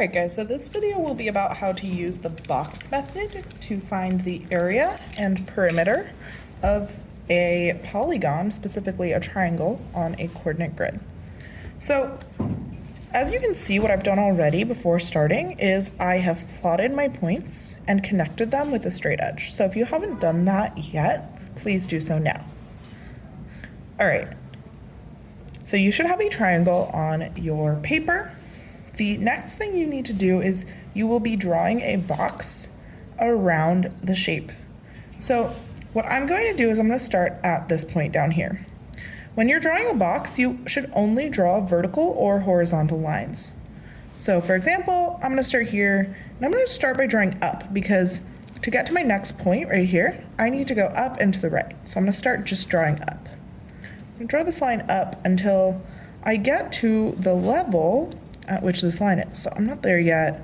Alright guys, so this video will be about how to use the box method to find the area and perimeter of a polygon, specifically a triangle, on a coordinate grid. So, as you can see, what I've done already before starting is I have plotted my points and connected them with a straight edge. So if you haven't done that yet, please do so now. Alright, so you should have a triangle on your paper. The next thing you need to do is you will be drawing a box around the shape. So what I'm going to do is I'm going to start at this point down here. When you're drawing a box, you should only draw vertical or horizontal lines. So for example, I'm going to start here, and I'm going to start by drawing up, because to get to my next point right here, I need to go up and to the right. So I'm going to start just drawing up. I'm going to draw this line up until I get to the level at which this line is. So I'm not there yet.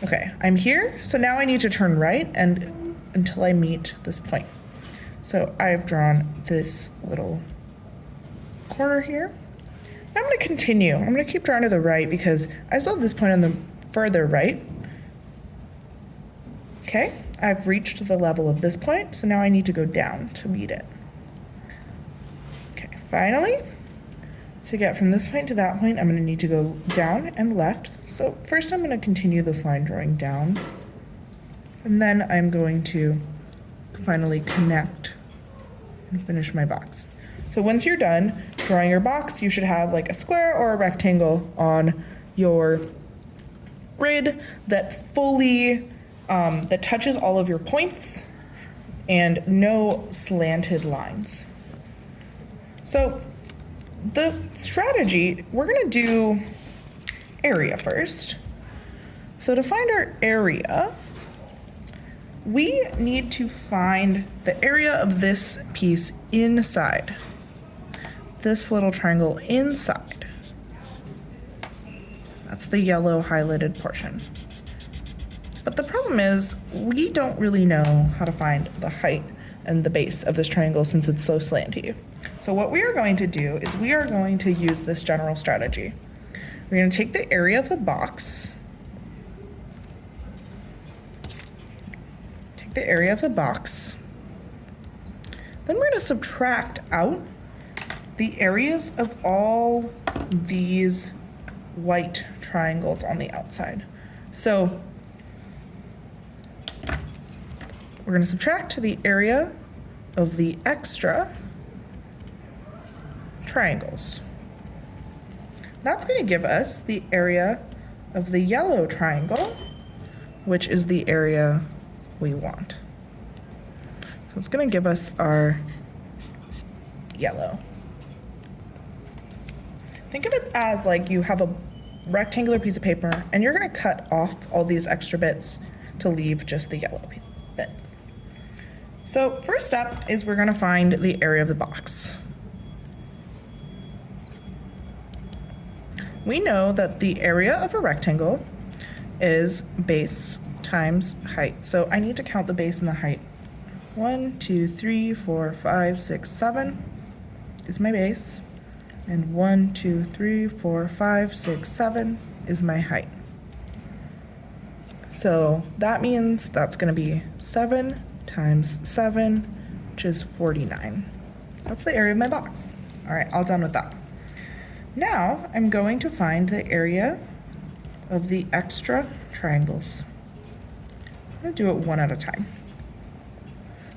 Okay, I'm here. So now I need to turn right and until I meet this point. So I've drawn this little corner here. I'm going to continue. I'm going to keep drawing to the right because I still have this point on the further right. Okay, I've reached the level of this point, so now I need to go down to meet it. Okay, finally, to get from this point to that point, I'm going to need to go down and left. So first I'm going to continue this line drawing down, and then I'm going to finally connect and finish my box. So once you're done drawing your box, you should have like a square or a rectangle on your grid that fully, that touches all of your points and no slanted lines. So the strategy, we're going to do area first. So to find our area, we need to find the area of this piece inside. This little triangle inside. That's the yellow highlighted portion. But the problem is we don't really know how to find the height and the base of this triangle since it's so slanty. So what we are going to do is we are going to use this general strategy. We're going to take the area of the box, then we're going to subtract out the areas of all these white triangles on the outside. So we're going to subtract the area of the extra triangles. That's going to give us the area of the yellow triangle, which is the area we want. So it's going to give us our yellow. Think of it as like you have a rectangular piece of paper and you're going to cut off all these extra bits to leave just the yellow bit. So first up is we're going to find the area of the box. We know that the area of a rectangle is base times height. So I need to count the base and the height. 1, 2, 3, 4, 5, 6, 7 is my base. And 1, 2, 3, 4, 5, 6, 7 is my height. So that means that's going to be 7 times 7, which is 49. That's the area of my box. All right, all done with that. Now I'm going to find the area of the extra triangles. I'm going to do it one at a time.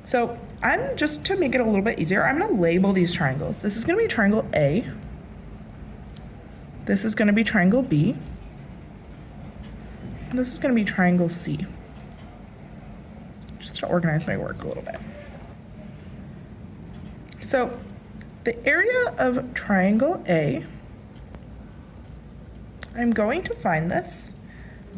So I'm just to make it a little bit easier, I'm going to label these triangles. This is going to be triangle A. This is going to be triangle B. And this is going to be triangle C. Just to organize my work a little bit. So the area of triangle A, I'm going to find this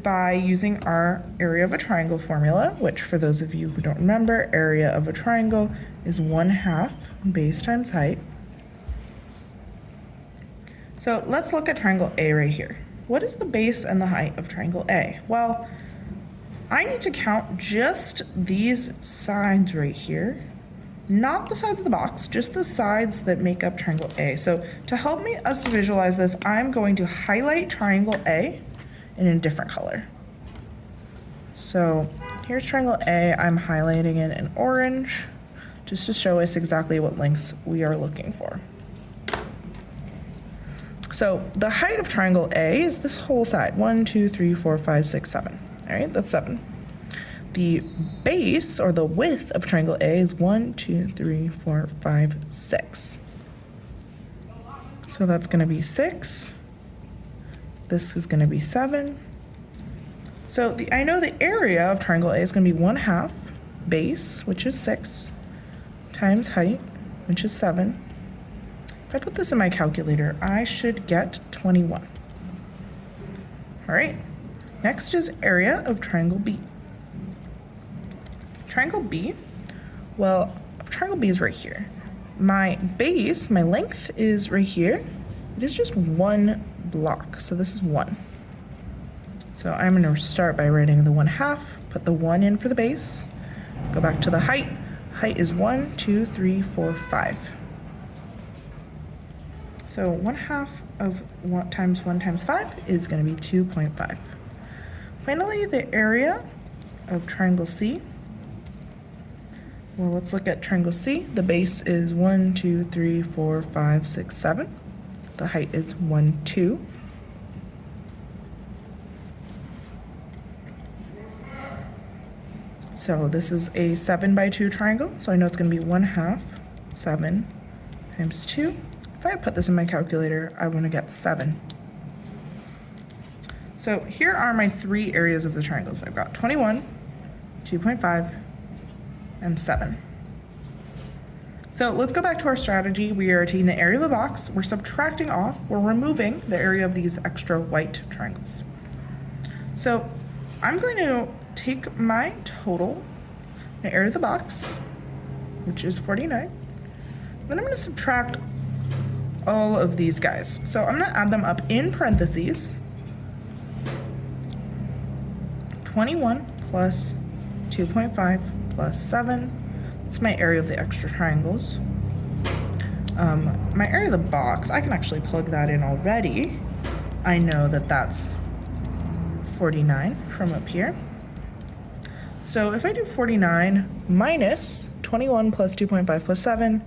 by using our area of a triangle formula, which for those of you who don't remember, area of a triangle is 1/2 base times height. So let's look at triangle A right here. What is the base and the height of triangle A? Well, I need to count just these sides right here, not the sides of the box, just the sides that make up triangle A. So to help us visualize this, I'm going to highlight triangle A in a different color. So here's triangle A. I'm highlighting it in orange just to show us exactly what lengths we are looking for. So the height of triangle A is this whole side, 1, 2, 3, 4, 5, 6, 7. All right, that's 7. The base, or the width of triangle A, is 1, 2, 3, 4, 5, 6. So that's going to be 6. This is going to be 7. So I know the area of triangle A is going to be 1/2 base, which is 6, times height, which is 7. If I put this in my calculator, I should get 21. All right, next is area of triangle B. Triangle B, well, triangle B is right here. My base, my length is right here. It is just 1 block, so this is 1. So I'm going to start by writing the 1/2, put the 1 in for the base, go back to the height. Height is 1, 2, 3, 4, 5. So 1/2 of 1 times 1 times 5 is going to be 2.5. Finally, the area of triangle C. Well, let's look at triangle C. The base is 1, 2, 3, 4, 5, 6, 7. The height is 1, 2. So this is a 7 by 2 triangle, so I know it's going to be 1/2, 7 times 2. If I put this in my calculator, I want to get 7. So here are my 3 areas of the triangles. I've got 21, 2.5, and 7. So let's go back to our strategy. We are taking the area of the box, we're subtracting off, we're removing the area of these extra white triangles. So I'm going to take my total, the area of the box, which is 49, then I'm going to subtract all of these guys. So I'm going to add them up in parentheses. 21 plus 2.5 plus 7. That's my area of the extra triangles. My area of the box, I can actually plug that in already. I know that that's 49 from up here. So if I do 49 minus 21 plus 2.5 plus 7,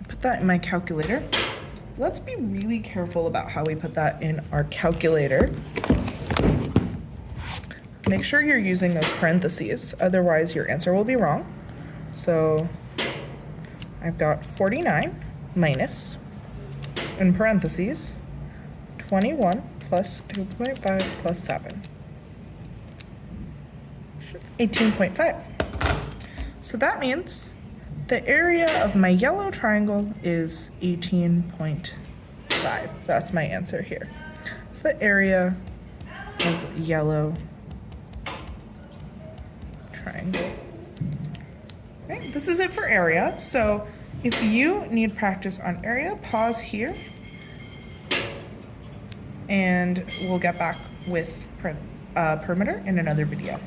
put that in my calculator. Let's be really careful about how we put that in our calculator. Make sure you're using those parentheses, otherwise your answer will be wrong. So I've got 49 minus, in parentheses, 21 plus 2.5 plus 7. 18.5. So that means the area of my yellow triangle is 18.5. That's my answer here. It's the area of yellow triangle. Okay, this is it for area. So if you need practice on area, pause here and we'll get back with perimeter in another video.